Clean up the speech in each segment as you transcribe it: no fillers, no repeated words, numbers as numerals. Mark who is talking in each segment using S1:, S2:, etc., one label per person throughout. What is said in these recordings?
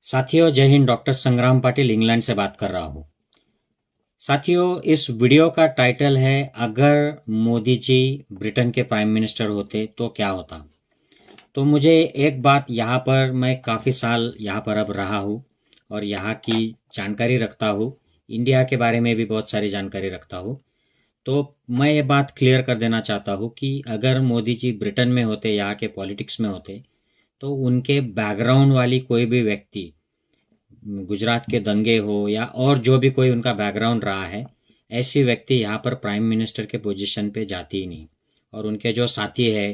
S1: साथियों, जय हिंद। डॉक्टर संग्राम पाटिल इंग्लैंड से बात कर रहा हूँ। साथियों, इस वीडियो का टाइटल है अगर मोदी जी ब्रिटेन के प्राइम मिनिस्टर होते तो क्या होता। तो मुझे एक बात यहाँ पर, मैं काफ़ी साल यहाँ पर अब रहा हूँ और यहाँ की जानकारी रखता हूँ, इंडिया के बारे में भी बहुत सारी जानकारी रखता हूँ। तो मैं ये बात क्लियर कर देना चाहता हूँ कि अगर मोदी जी ब्रिटेन में होते, यहाँ के पॉलिटिक्स में होते, तो उनके बैकग्राउंड वाली कोई भी व्यक्ति, गुजरात के दंगे हो या और जो भी कोई उनका बैकग्राउंड रहा है, ऐसी व्यक्ति यहाँ पर प्राइम मिनिस्टर के पोजीशन पे जाती ही नहीं। और उनके जो साथी है,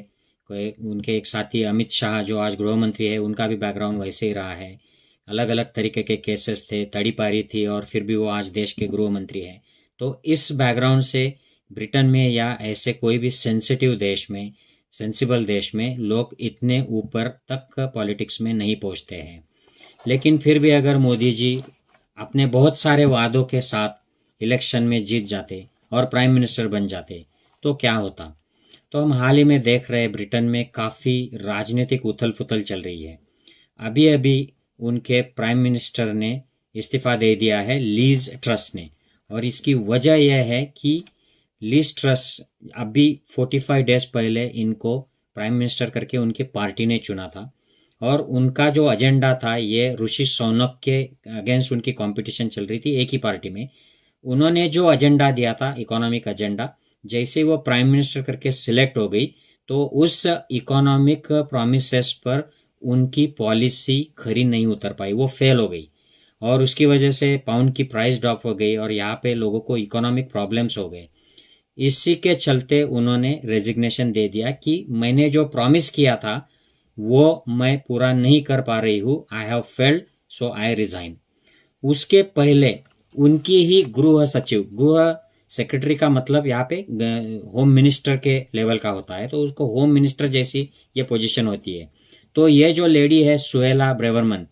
S1: कोई उनके एक साथी अमित शाह जो आज गृह मंत्री है, उनका भी बैकग्राउंड वैसे ही रहा है। अलग अलग तरीके के केसेस थे, तड़ीपारी थी, और फिर भी वो आज देश के गृह मंत्री है। तो इस बैकग्राउंड से ब्रिटेन में या ऐसे कोई भी सेंसिटिव देश में, सेंसिबल देश में लोग इतने ऊपर तक पॉलिटिक्स में नहीं पहुंचते हैं। लेकिन फिर भी अगर मोदी जी अपने बहुत सारे वादों के साथ इलेक्शन में जीत जाते और प्राइम मिनिस्टर बन जाते तो क्या होता। तो हम हाल ही में देख रहे हैं, ब्रिटेन में काफ़ी राजनीतिक उथल पुथल चल रही है। अभी अभी उनके प्राइम मिनिस्टर ने इस्तीफा दे दिया है, लीज ट्रस ने। और इसकी वजह यह है कि लीज ट्रस अभी 45 डेज पहले इनको प्राइम मिनिस्टर करके उनकी पार्टी ने चुना था। और उनका जो एजेंडा था, ये ऋषि सुनक के अगेंस्ट उनकी कंपटीशन चल रही थी एक ही पार्टी में। उन्होंने जो एजेंडा दिया था, इकोनॉमिक एजेंडा, जैसे वो प्राइम मिनिस्टर करके सिलेक्ट हो गई, तो उस इकोनॉमिक प्रोमिसेस पर उनकी पॉलिसी खरी नहीं उतर पाई, वो फेल हो गई। और उसकी वजह से पाउंड की प्राइस ड्रॉप हो गई और यहाँ पे लोगों को इकोनॉमिक प्रॉब्लम्स हो गए। इसी के चलते उन्होंने रेजिग्नेशन दे दिया कि मैंने जो प्रॉमिस किया था वो मैं पूरा नहीं कर पा रही हूँ, I have failed, so I resign. उसके पहले उनकी ही गृह सचिव, गृह सेक्रेटरी का मतलब यहाँ पे होम मिनिस्टर के लेवल का होता है, तो उसको होम मिनिस्टर जैसी ये पोजीशन होती है। तो ये जो लेडी है सुहेला ब्रेवरमन,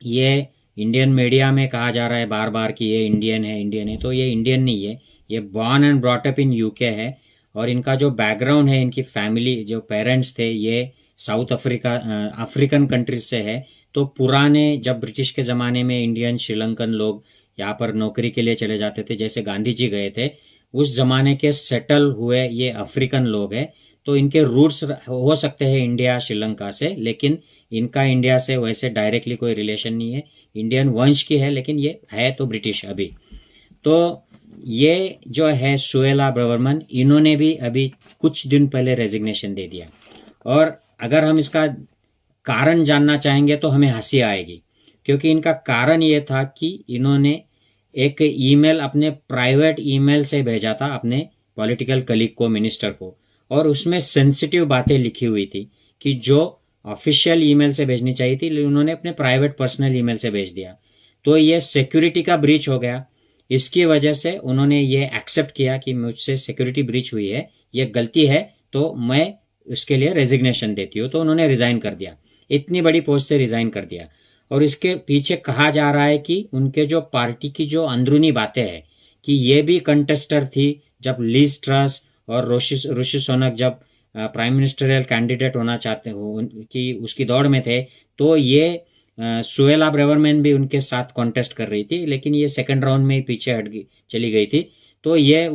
S1: ये इंडियन मीडिया में कहा जा रहा है बार बार कि ये इंडियन है, इंडियन है। तो ये इंडियन नहीं है, ये born and brought up in UK है। और इनका जो बैकग्राउंड है, इनकी फैमिली, जो पेरेंट्स थे, ये साउथ अफ्रीकन कंट्रीज से है। तो पुराने, जब ब्रिटिश के ज़माने में इंडियन श्रीलंकन लोग यहाँ पर नौकरी के लिए चले जाते थे, जैसे गांधी जी गए थे, उस ज़माने के सेटल हुए ये अफ्रीकन लोग हैं। तो इनके रूट्स हो सकते हैं इंडिया श्रीलंका से, लेकिन इनका इंडिया से वैसे डायरेक्टली कोई रिलेशन नहीं है। इंडियन वंश की है, लेकिन ये है तो ब्रिटिश अभी। तो ये जो है सुहेला ब्रेवरमन, इन्होंने भी अभी कुछ दिन पहले रेजिग्नेशन दे दिया। और अगर हम इसका कारण जानना चाहेंगे तो हमें हंसी आएगी, क्योंकि इनका कारण ये था कि इन्होंने एक ईमेल अपने प्राइवेट ईमेल से भेजा था अपने पॉलिटिकल कलीग को, मिनिस्टर को, और उसमें सेंसिटिव बातें लिखी हुई थी कि जो ऑफिशियल ईमेल से भेजनी चाहिए थी, उन्होंने अपने प्राइवेट पर्सनल ईमेल से भेज दिया। तो ये सिक्योरिटी का ब्रीच हो गया। इसकी वजह से उन्होंने ये एक्सेप्ट किया कि मुझसे सिक्योरिटी ब्रीच हुई है, ये गलती है, तो मैं उसके लिए रेजिग्नेशन देती हूँ। तो उन्होंने रिजाइन कर दिया, इतनी बड़ी पोस्ट से रिजाइन कर दिया। और इसके पीछे कहा जा रहा है कि उनके जो पार्टी की जो अंदरूनी बातें हैं, कि ये भी कंटेस्टर थी जब लीज ट्रस और ऋषि सुनक जब प्राइम मिनिस्टरियल कैंडिडेट होना चाहते हो कि उसकी दौड़ में थे, तो ये सुहेला ब्रेवरमैन भी उनके साथ कॉन्टेस्ट कर रही थी, लेकिन ये सेकंड राउंड में ही पीछे हट गई, चली गई थी। तो ये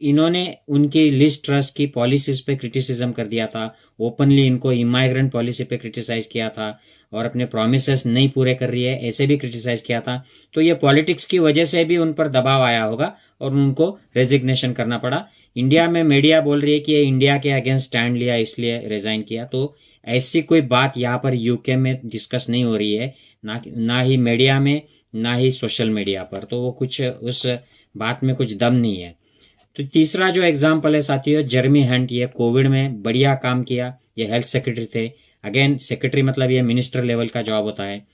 S1: इन्होंने उनकी लिस्ट ट्रस्ट की पॉलिसीज पे क्रिटिसिज्म कर दिया था, ओपनली इनको इमाइग्रेंट पॉलिसी पे क्रिटिसाइज किया था, और अपने प्रोमिसेस नहीं पूरे कर रही है ऐसे भी क्रिटिसाइज किया था। तो ये पॉलिटिक्स की वजह से भी उन पर दबाव आया होगा और उनको रेजिग्नेशन करना पड़ा। इंडिया में मीडिया बोल रही है कि ये इंडिया के अगेंस्ट स्टैंड लिया इसलिए रिजाइन किया। तो ऐसी कोई बात यहाँ पर यूके में डिस्कस नहीं हो रही है, ना ही मीडिया में, ना ही सोशल मीडिया पर। तो वो कुछ उस बात में कुछ दम नहीं है। तो तीसरा जो एग्जाम्पल है साथियों, जेरेमी हंट, ये कोविड में बढ़िया काम किया, ये हेल्थ सेक्रेटरी थे। अगेन सेक्रेटरी मतलब ये मिनिस्टर लेवल का जॉब होता है।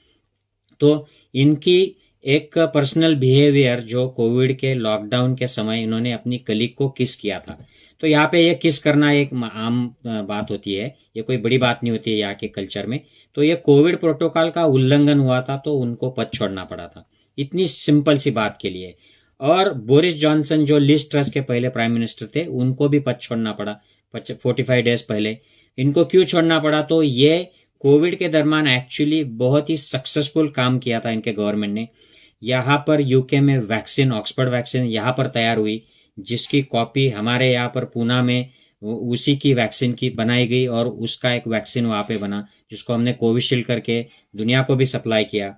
S1: तो इनकी एक पर्सनल बिहेवियर, जो कोविड के लॉकडाउन के समय इन्होंने अपनी कलीग को किस किया था। तो यहाँ पे ये किस करना एक आम बात होती है, ये कोई बड़ी बात नहीं होती है यहाँ के कल्चर में। तो ये कोविड प्रोटोकॉल का उल्लंघन हुआ था, तो उनको पद छोड़ना पड़ा था, इतनी सिंपल सी बात के लिए। और बोरिस जॉनसन जो लिज ट्रस के पहले प्राइम मिनिस्टर थे, उनको भी पद छोड़ना पड़ा 45 डेज पहले। इनको क्यों छोड़ना पड़ा? तो ये कोविड के दरमियान एक्चुअली बहुत ही सक्सेसफुल काम किया था इनके गवर्नमेंट ने। यहाँ पर यूके में वैक्सीन, ऑक्सफोर्ड वैक्सीन यहाँ पर तैयार हुई, जिसकी कॉपी हमारे यहाँ पर पूना में उसी की वैक्सीन की बनाई गई और उसका एक वैक्सीन वहाँ पे बना, जिसको हमने कोविशील्ड करके दुनिया को भी सप्लाई किया।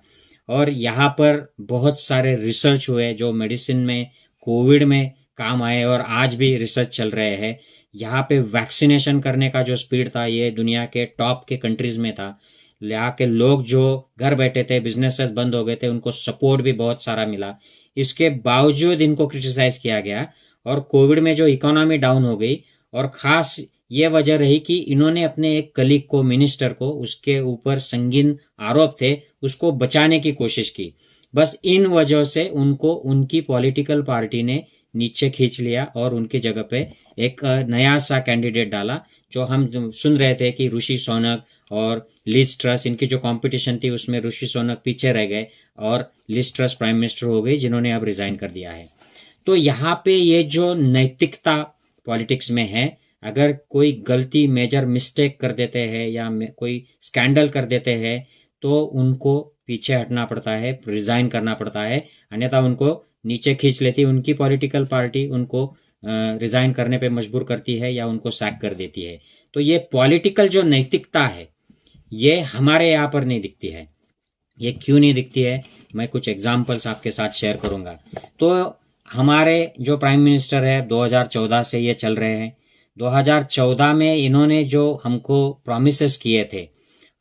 S1: और यहाँ पर बहुत सारे रिसर्च हुए जो मेडिसिन में कोविड में काम आए और आज भी रिसर्च चल रहे हैं। यहाँ पे वैक्सीनेशन करने का जो स्पीड था ये दुनिया के टॉप के कंट्रीज में था। यहाँ के लोग जो घर बैठे थे, बिजनेसेस बंद हो गए थे, उनको सपोर्ट भी बहुत सारा मिला। इसके बावजूद इनको क्रिटिसाइज किया गया और कोविड में जो इकोनॉमी डाउन हो गई, और खास ये वजह रही कि इन्होंने अपने एक कलीग को, मिनिस्टर को, उसके ऊपर संगीन आरोप थे, उसको बचाने की कोशिश की। बस इन वजह से उनको उनकी पॉलिटिकल पार्टी ने नीचे खींच लिया और उनकी जगह पे एक नया सा कैंडिडेट डाला। जो हम सुन रहे थे कि ऋषि सोनक और लिज ट्रस, इनकी जो कंपटीशन थी उसमें ऋषि सोनक पीछे रह गए और लिज ट्रस प्राइम मिनिस्टर हो गई, जिन्होंने अब रिजाइन कर दिया है। तो यहाँ पे ये जो नैतिकता पॉलिटिक्स में है, अगर कोई गलती, मेजर मिस्टेक कर देते हैं या कोई स्कैंडल कर देते हैं तो उनको पीछे हटना पड़ता है, रिजाइन करना पड़ता है, अन्यथा उनको नीचे खींच लेती है। उनकी पॉलिटिकल पार्टी उनको रिजाइन करने पे मजबूर करती है या उनको सैक कर देती है। तो ये पॉलिटिकल जो नैतिकता है ये हमारे यहाँ पर नहीं दिखती है। ये क्यों नहीं दिखती है, मैं कुछ एग्जाम्पल्स आपके साथ शेयर करूंगा। तो हमारे जो प्राइम मिनिस्टर है 2014 से ये चल रहे हैं। 2014 में इन्होंने जो हमको प्रॉमिसेस किए थे,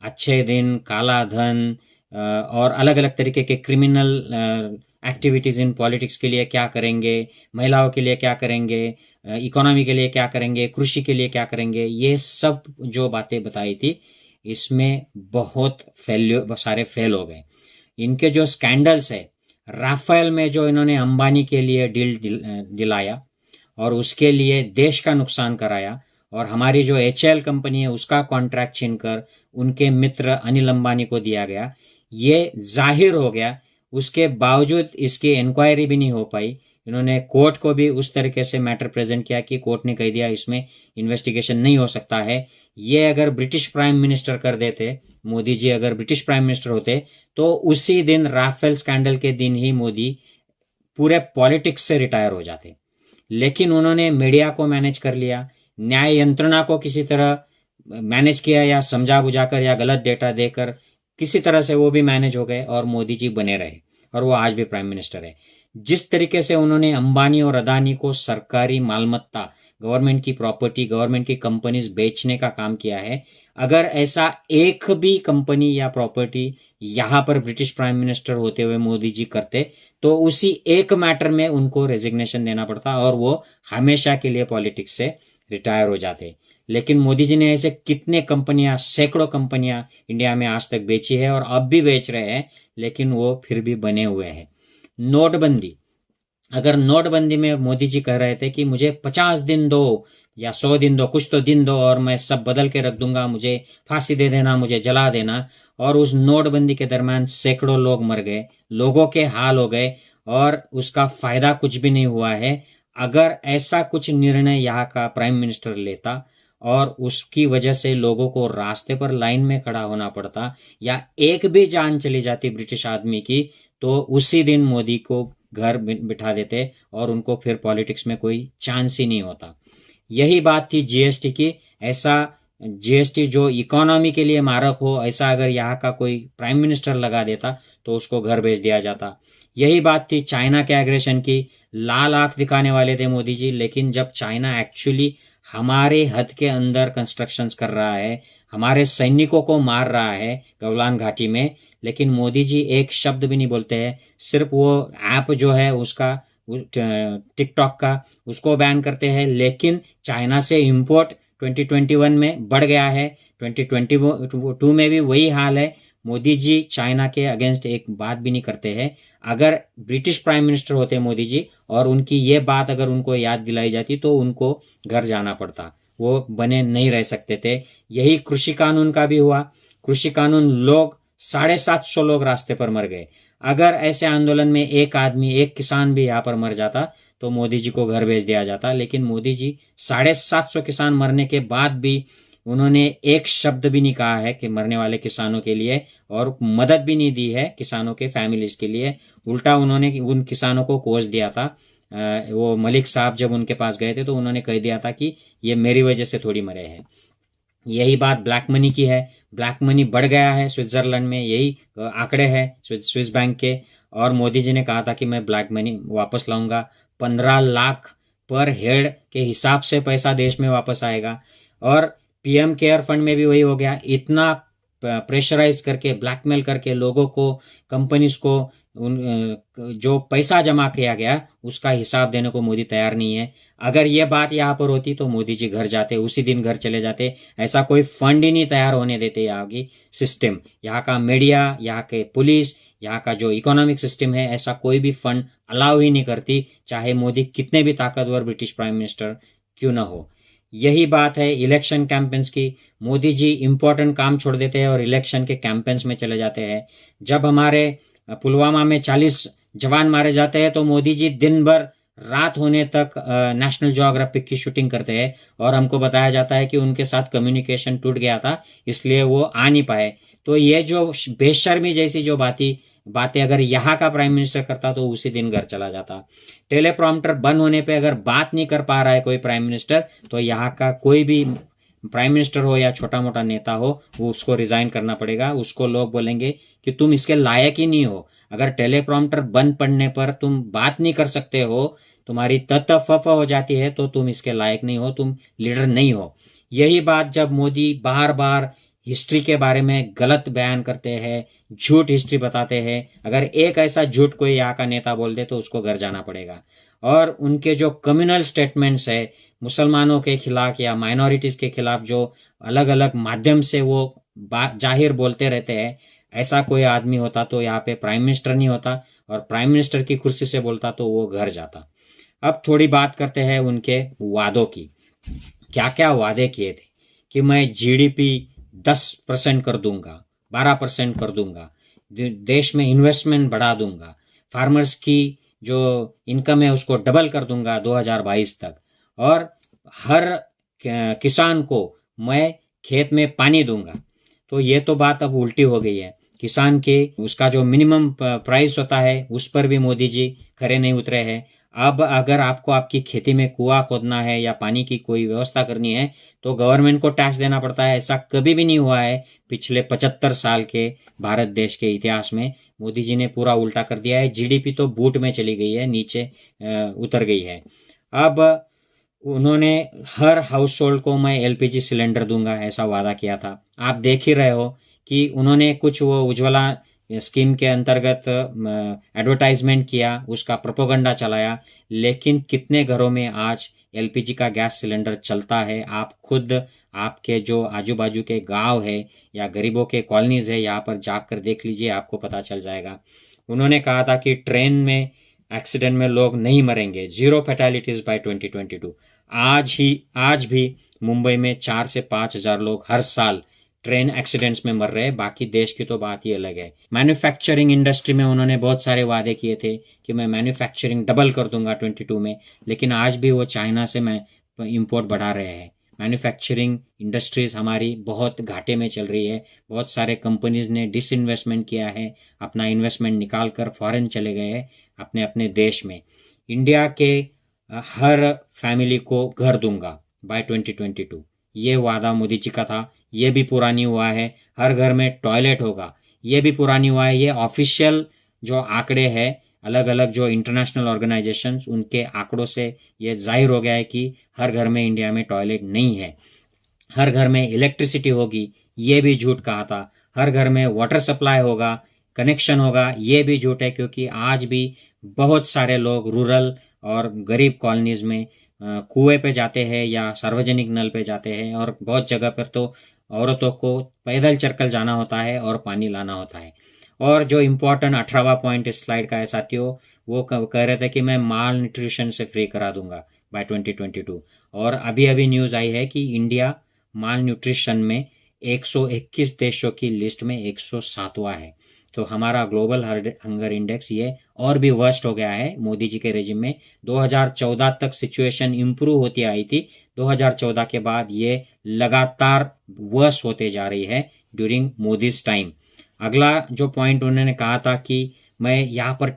S1: अच्छे दिन, काला धन और अलग अलग तरीके के क्रिमिनल एक्टिविटीज इन पॉलिटिक्स के लिए क्या करेंगे, महिलाओं के लिए क्या करेंगे, इकोनॉमी के लिए क्या करेंगे, कृषि के लिए क्या करेंगे, ये सब जो बातें बताई थी इसमें बहुत सारे फेल हो गए। इनके जो स्कैंडल्स है, राफेल में जो इन्होंने अंबानी के लिए डील दिलाया और उसके लिए देश का नुकसान कराया, और हमारी जो HAL कंपनी है उसका कॉन्ट्रैक्ट छीनकर उनके मित्र अनिल अंबानी को दिया गया, ये जाहिर हो गया। उसके बावजूद इसकी इंक्वायरी भी नहीं हो पाई। इन्होंने कोर्ट को भी उस तरीके से मैटर प्रेजेंट किया कि कोर्ट ने कह दिया इसमें इन्वेस्टिगेशन नहीं हो सकता है। ये अगर ब्रिटिश प्राइम मिनिस्टर कर देते, मोदी जी अगर ब्रिटिश प्राइम मिनिस्टर होते तो उसी दिन, राफेल स्कैंडल के दिन ही मोदी पूरे पॉलिटिक्स से रिटायर हो जाते। लेकिन उन्होंने मीडिया को मैनेज कर लिया, न्याय यंत्रणा को किसी तरह मैनेज किया, या समझा बुझाकर या गलत डेटा देकर किसी तरह से वो भी मैनेज हो गए और मोदी जी बने रहे और वो आज भी प्राइम मिनिस्टर है। जिस तरीके से उन्होंने अंबानी और अदानी को सरकारी मालमत्ता, गवर्नमेंट की प्रॉपर्टी, गवर्नमेंट की कंपनीज बेचने का काम किया है, अगर ऐसा एक भी कंपनी या प्रॉपर्टी यहां पर ब्रिटिश प्राइम मिनिस्टर होते हुए मोदी जी करते तो उसी एक मैटर में उनको रेजिग्नेशन देना पड़ता और वो हमेशा के लिए पॉलिटिक्स से रिटायर हो जाते। लेकिन मोदी जी ने ऐसे कितने कंपनियां, सैकड़ों कंपनियां इंडिया में आज तक बेची है और अब भी बेच रहे हैं, लेकिन वो फिर भी बने हुए हैं। नोटबंदी, अगर नोटबंदी में मोदी जी कह रहे थे कि मुझे 50 दिन दो या 100 दिन दो, कुछ तो दिन दो और मैं सब बदल के रख दूंगा, मुझे फांसी दे देना, मुझे जला देना, और उस नोटबंदी के दरमियान सैकड़ों लोग मर गए, लोगों के हाल हो गए और उसका फायदा कुछ भी नहीं हुआ है। अगर ऐसा कुछ निर्णय यहाँ का प्राइम मिनिस्टर लेता और उसकी वजह से लोगों को रास्ते पर लाइन में खड़ा होना पड़ता या एक भी जान चली जाती ब्रिटिश आदमी की, तो उसी दिन मोदी को घर बिठा देते और उनको फिर पॉलिटिक्स में कोई चांस ही नहीं होता। यही बात थी जीएसटी की। ऐसा जीएसटी जो इकोनॉमी के लिए मारक हो, ऐसा अगर यहाँ का कोई प्राइम मिनिस्टर लगा देता तो उसको घर भेज दिया जाता। यही बात थी चाइना के एग्रेशन की। लाल आंख दिखाने वाले थे मोदी जी, लेकिन जब चाइना एक्चुअली हमारे हद के अंदर कंस्ट्रक्शंस कर रहा है, हमारे सैनिकों को मार रहा है गलवान घाटी में, लेकिन मोदी जी एक शब्द भी नहीं बोलते हैं। सिर्फ वो ऐप जो है उसका, टिकटॉक का, उसको बैन करते हैं, लेकिन चाइना से इंपोर्ट 2021 में बढ़ गया है। 2022 में भी वही हाल है। मोदी जी चाइना के अगेंस्ट एक बात भी नहीं करते हैं। अगर ब्रिटिश प्राइम मिनिस्टर होते मोदी जी और उनकी ये बात अगर उनको याद दिलाई जाती तो उनको घर जाना पड़ता, वो बने नहीं रह सकते थे। यही कृषि कानून का भी हुआ। कृषि कानून, लोग 750 लोग रास्ते पर मर गए। अगर ऐसे आंदोलन में एक आदमी, एक किसान भी यहाँ पर मर जाता तो मोदी जी को घर भेज दिया जाता, लेकिन मोदी जी 750 किसान मरने के बाद भी उन्होंने एक शब्द भी नहीं कहा है कि मरने वाले किसानों के लिए, और मदद भी नहीं दी है किसानों के फैमिलीज के लिए। उल्टा उन्होंने उन किसानों को कोस दिया था। वो मलिक साहब जब उनके पास गए थे तो उन्होंने कह दिया था कि ये मेरी वजह से थोड़ी मरे हैं। यही बात ब्लैक मनी की है। ब्लैक मनी बढ़ गया है स्विट्जरलैंड में, यही आंकड़े हैं स्विस बैंक के। और मोदी जी ने कहा था कि मैं ब्लैक मनी वापस लाऊंगा। 15 लाख पर हेड के हिसाब से पैसा देश में वापस आएगा। और पीएम केयर फंड में भी वही हो गया। इतना प्रेशराइज करके, ब्लैकमेल करके लोगों को, कंपनीज को जो पैसा जमा किया गया उसका हिसाब देने को मोदी तैयार नहीं है। अगर ये बात यहाँ पर होती तो मोदी जी घर जाते, उसी दिन घर चले जाते। ऐसा कोई फंड ही नहीं तैयार होने देते यहाँ की सिस्टम, यहाँ का मीडिया, यहाँ के पुलिस, यहाँ का जो इकोनॉमिक सिस्टम है, ऐसा कोई भी फंड अलाउ ही नहीं करती, चाहे मोदी कितने भी ताकतवर ब्रिटिश प्राइम मिनिस्टर क्यों ना हो। यही बात है इलेक्शन कैंपेन्स की। मोदी जी इंपॉर्टेंट काम छोड़ देते हैं और इलेक्शन के कैंपेन्स में चले जाते हैं। जब हमारे पुलवामा में 40 जवान मारे जाते हैं तो मोदी जी दिन भर रात होने तक नेशनल ज्योग्राफिक की शूटिंग करते हैं, और हमको बताया जाता है कि उनके साथ कम्युनिकेशन टूट गया था, इसलिए वो आ नहीं पाए। तो ये जो बेशर्मी जैसी जो बातें अगर यहाँ का प्राइम मिनिस्टर करता तो उसी दिन घर चला जाता। टेलीप्रॉम्प्टर बंद होने पे अगर बात नहीं कर पा रहा है कोई प्राइम मिनिस्टर, तो यहाँ का कोई भी प्राइम मिनिस्टर हो या छोटा मोटा नेता हो, वो उसको रिजाइन करना पड़ेगा। उसको लोग बोलेंगे कि तुम इसके लायक ही नहीं हो। अगर टेलीप्रॉम्प्टर बंद पड़ने पर तुम बात नहीं कर सकते हो, तुम्हारी तत्फ हो जाती है, तो तुम इसके लायक नहीं हो, तुम लीडर नहीं हो। यही बात जब मोदी बार बार हिस्ट्री के बारे में गलत बयान करते हैं, झूठ हिस्ट्री बताते हैं, अगर एक ऐसा झूठ कोई यहाँ का नेता बोल दे तो उसको घर जाना पड़ेगा। और उनके जो कम्युनल स्टेटमेंट्स है मुसलमानों के खिलाफ या माइनॉरिटीज के खिलाफ, जो अलग अलग माध्यम से वो जाहिर बोलते रहते हैं, ऐसा कोई आदमी होता तो यहाँ पे प्राइम मिनिस्टर नहीं होता, और प्राइम मिनिस्टर की कुर्सी से बोलता तो वो घर जाता। अब थोड़ी बात करते हैं उनके वादों की। क्या क्या वादे किए थे कि मैं जीडीपी 10% कर दूंगा, 12% कर दूंगा, देश में इन्वेस्टमेंट बढ़ा दूंगा, फार्मर्स की जो इनकम है उसको डबल कर दूंगा 2022 तक, और हर किसान को मैं खेत में पानी दूंगा। तो ये तो बात अब उल्टी हो गई है। किसान के उसका जो मिनिमम प्राइस होता है उस पर भी मोदी जी खरे नहीं उतरे हैं। अब अगर आपको आपकी खेती में कुआं खोदना है या पानी की कोई व्यवस्था करनी है तो गवर्नमेंट को टैक्स देना पड़ता है। ऐसा कभी भी नहीं हुआ है पिछले 75 साल के भारत देश के इतिहास में। मोदी जी ने पूरा उल्टा कर दिया है। जीडीपी तो बूट में चली गई है, नीचे उतर गई है। अब उन्होंने हर हाउस होल्ड को मैं एलपीजी सिलेंडर दूंगा ऐसा वादा किया था। आप देख ही रहे हो कि उन्होंने कुछ वो उज्ज्वला स्कीम के अंतर्गत एडवर्टाइजमेंट किया, उसका प्रोपेगेंडा चलाया, लेकिन कितने घरों में आज एलपीजी का गैस सिलेंडर चलता है? आप खुद आपके जो आजू बाजू के गांव है या गरीबों के कॉलोनीज है, यहाँ पर जाकर देख लीजिए, आपको पता चल जाएगा। उन्होंने कहा था कि ट्रेन में एक्सीडेंट में लोग नहीं मरेंगे, 0 फैटेलिटीज बाय 2022। आज भी मुंबई में 4 से 5 हजार लोग हर साल ट्रेन एक्सीडेंट्स में मर रहे हैं। बाकी देश की तो बात ही अलग है। मैन्युफैक्चरिंग इंडस्ट्री में उन्होंने बहुत सारे वादे किए थे कि मैं मैन्युफैक्चरिंग डबल कर दूंगा 22 में, लेकिन आज भी वो चाइना से मैं इंपोर्ट बढ़ा रहे हैं। मैन्युफैक्चरिंग इंडस्ट्रीज हमारी बहुत घाटे में चल रही है। बहुत सारे कंपनीज ने डिसइन्वेस्टमेंट किया है, अपना इन्वेस्टमेंट निकाल कर फॉरेन चले गए हैं अपने अपने देश में। इंडिया के हर फैमिली को घर दूंगा बाय 2022, ये वादा मोदी जी का था। ये भी पूरा नहीं हुआ है। हर घर में टॉयलेट होगा, ये भी पूरा नहीं हुआ है। ये ऑफिशियल जो आंकड़े हैं, अलग अलग जो इंटरनेशनल ऑर्गेनाइजेशंस, उनके आंकड़ों से ये जाहिर हो गया है कि हर घर में इंडिया में टॉयलेट नहीं है। हर घर में इलेक्ट्रिसिटी होगी, ये भी झूठ कहा था। हर घर में वाटर सप्लाई होगा, कनेक्शन होगा, ये भी झूठ है, क्योंकि आज भी बहुत सारे लोग रूरल और गरीब कॉलोनीज में कुएं पे जाते हैं या सार्वजनिक नल पे जाते हैं, और बहुत जगह पर तो औरतों को पैदल चलकर जाना होता है और पानी लाना होता है। और जो इम्पोर्टेंट 18वां पॉइंट इस स्लाइड का है साथियों, वो कह रहे थे कि मैं माल न्यूट्रिशन से फ्री करा दूंगा बाय 2022। और अभी अभी न्यूज़ आई है कि इंडिया माल न्यूट्रिशन में 121 देशों की लिस्ट में 107वां है। तो हमारा ग्लोबल हंगर इंडेक्स ये और भी वर्स्ट हो गया है मोदी जी के रेजिम में। 2014 तक सिचुएशन इंप्रूव होती आई थी, 2014 के बाद ये लगातार वर्स्ट होते जा रही है ड्यूरिंग मोदीज टाइम। अगला जो पॉइंट उन्होंने कहा था कि मैं यहाँ पर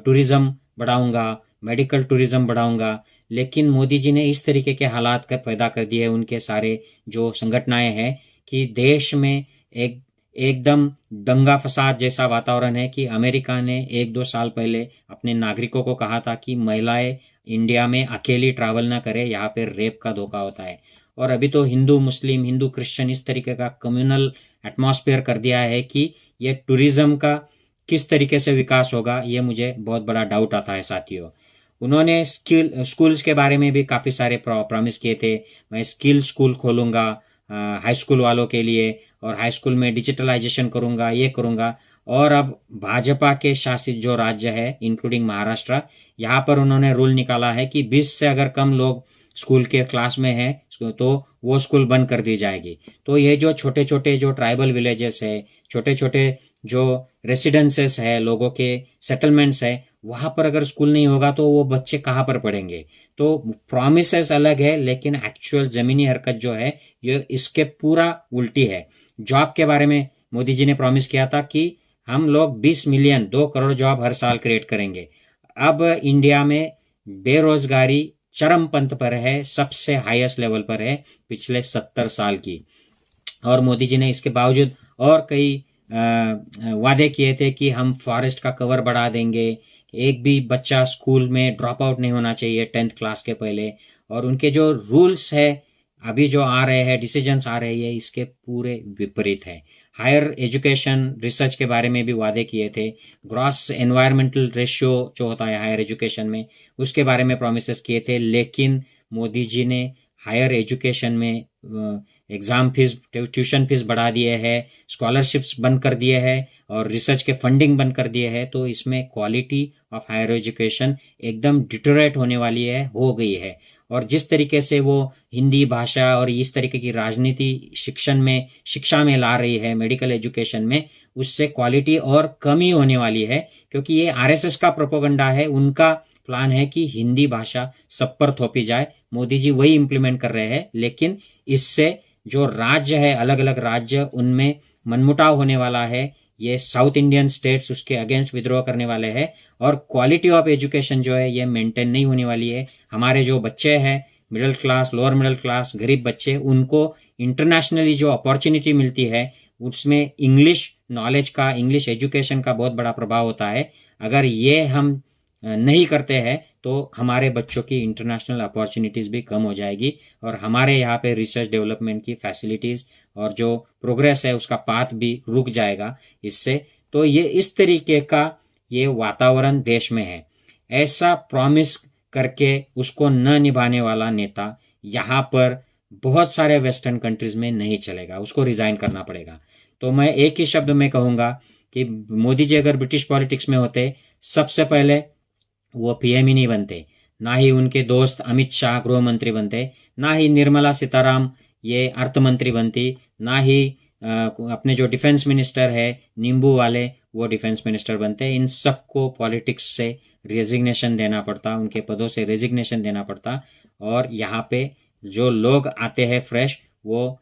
S1: टूरिज्म बढ़ाऊंगा, मेडिकल टूरिज्म बढ़ाऊंगा, लेकिन मोदी जी ने इस तरीके के हालात पैदा कर दिए उनके सारे जो संगठनाएं हैं कि देश में एकदम दंगा फसाद जैसा वातावरण है कि अमेरिका ने 1-2 साल पहले अपने नागरिकों को कहा था कि महिलाएं इंडिया में अकेली ट्रैवल ना करें, यहाँ पे रेप का धोखा होता है। और अभी तो हिंदू मुस्लिम, हिंदू क्रिश्चियन इस तरीके का कम्युनल एटमॉस्फेयर कर दिया है कि ये टूरिज्म का किस तरीके से विकास होगा, ये मुझे बहुत बड़ा डाउट आता है साथियों। उन्होंने स्कूल्स के बारे में भी काफ़ी सारे प्रॉमिस किए थे। मैं स्किल स्कूल खोलूँगा हाई स्कूल वालों के लिए, और हाई स्कूल में डिजिटलाइजेशन करूँगा, ये करूँगा। और अब भाजपा के शासित जो राज्य है इंक्लूडिंग महाराष्ट्र, यहाँ पर उन्होंने रूल निकाला है कि 20 से अगर कम लोग स्कूल के क्लास में हैं तो वो स्कूल बंद कर दी जाएगी। तो ये जो छोटे छोटे जो ट्राइबल विलेजेस है, छोटे छोटे जो रेसिडेंसेस है, लोगों के सेटलमेंट्स है, वहाँ पर अगर स्कूल नहीं होगा तो वो बच्चे कहाँ पर पढ़ेंगे। तो प्रॉमिसेस अलग है, लेकिन एक्चुअल ज़मीनी हरकत जो है ये इसके पूरा उल्टी है। जॉब के बारे में मोदी जी ने प्रॉमिस किया था कि हम लोग 20 मिलियन 2 करोड़ जॉब हर साल क्रिएट करेंगे। अब इंडिया में बेरोजगारी चरम पंथ पर है, सबसे हाईएस्ट लेवल पर है पिछले 70 साल की। और मोदी जी ने इसके बावजूद और कई वादे किए थे कि हम फॉरेस्ट का कवर बढ़ा देंगे, एक भी बच्चा स्कूल में ड्रॉप आउट नहीं होना चाहिए 10th क्लास के पहले। और उनके जो रूल्स है अभी जो आ रहे हैं, डिसीजंस आ रहे हैं, इसके पूरे विपरीत है। हायर एजुकेशन रिसर्च के बारे में भी वादे किए थे, ग्रॉस एनवायरमेंटल रेशियो जो होता है हायर एजुकेशन में, उसके बारे में प्रोमिसेस किए थे। लेकिन मोदी जी ने हायर एजुकेशन में एग्ज़ाम फीस, ट्यूशन फीस बढ़ा दिए हैं, स्कॉलरशिप्स बंद कर दिए हैं और रिसर्च के फंडिंग बंद कर दिए हैं। तो इसमें क्वालिटी ऑफ हायर एजुकेशन एकदम डिटोरेट होने वाली है, हो गई है। और जिस तरीके से वो हिंदी भाषा और इस तरीके की राजनीति शिक्षा में ला रही है, मेडिकल एजुकेशन में, उससे क्वालिटी और कमी होने वाली है। क्योंकि ये आरएसएस का प्रोपोगंडा है, उनका प्लान है कि हिंदी भाषा सब पर थोपी जाए। मोदी जी वही इम्प्लीमेंट कर रहे हैं, लेकिन इससे जो राज्य है, अलग अलग राज्य, उनमें मनमुटाव होने वाला है। ये साउथ इंडियन स्टेट्स उसके अगेंस्ट विद्रोह करने वाले हैं और क्वालिटी ऑफ एजुकेशन जो है ये मेंटेन नहीं होने वाली है। हमारे जो बच्चे हैं, middle class, lower middle class, गरीब बच्चे, उनको इंटरनेशनली जो अपॉर्चुनिटी मिलती है उसमें इंग्लिश नॉलेज का, इंग्लिश एजुकेशन का बहुत बड़ा प्रभाव होता है। अगर ये हम नहीं करते हैं तो हमारे बच्चों की इंटरनेशनल अपॉर्चुनिटीज़ भी कम हो जाएगी और हमारे यहाँ पे रिसर्च डेवलपमेंट की फैसिलिटीज़ और जो प्रोग्रेस है उसका पाथ भी रुक जाएगा इससे। तो ये इस तरीके का ये वातावरण देश में है। ऐसा प्रॉमिस करके उसको न निभाने वाला नेता यहाँ पर बहुत सारे वेस्टर्न कंट्रीज में नहीं चलेगा, उसको रिज़ाइन करना पड़ेगा। तो मैं एक ही शब्द में कहूँगा कि मोदी जी अगर ब्रिटिश पॉलिटिक्स में होते, सबसे पहले वो पीएम ही नहीं बनते, ना ही उनके दोस्त अमित शाह गृह मंत्री बनते, ना ही निर्मला सीताराम ये अर्थ मंत्री बनती, ना ही अपने जो डिफेंस मिनिस्टर है नींबू वाले वो डिफेंस मिनिस्टर बनते। इन सबको पॉलिटिक्स से रेजिग्नेशन देना पड़ता, उनके पदों से रेजिग्नेशन देना पड़ता। और यहाँ पे जो लोग आते हैं फ्रेश, वो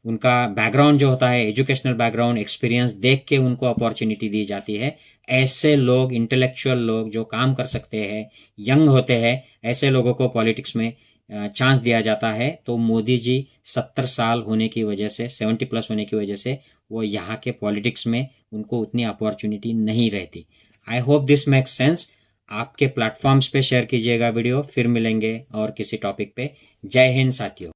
S1: उनका बैकग्राउंड जो होता है, एजुकेशनल बैकग्राउंड, एक्सपीरियंस देख के उनको अपॉर्चुनिटी दी जाती है। ऐसे लोग, इंटेलेक्चुअल लोग जो काम कर सकते हैं, यंग होते हैं, ऐसे लोगों को पॉलिटिक्स में चांस दिया जाता है। तो मोदी जी 70 साल होने की वजह से, 70+ होने की वजह से वो यहाँ के पॉलिटिक्स में उनको उतनी अपॉर्चुनिटी नहीं रहती। I hope this makes sense. आपके प्लेटफॉर्म्स पे शेयर कीजिएगा वीडियो। फिर मिलेंगे और किसी टॉपिक पे। जय हिंद साथियों।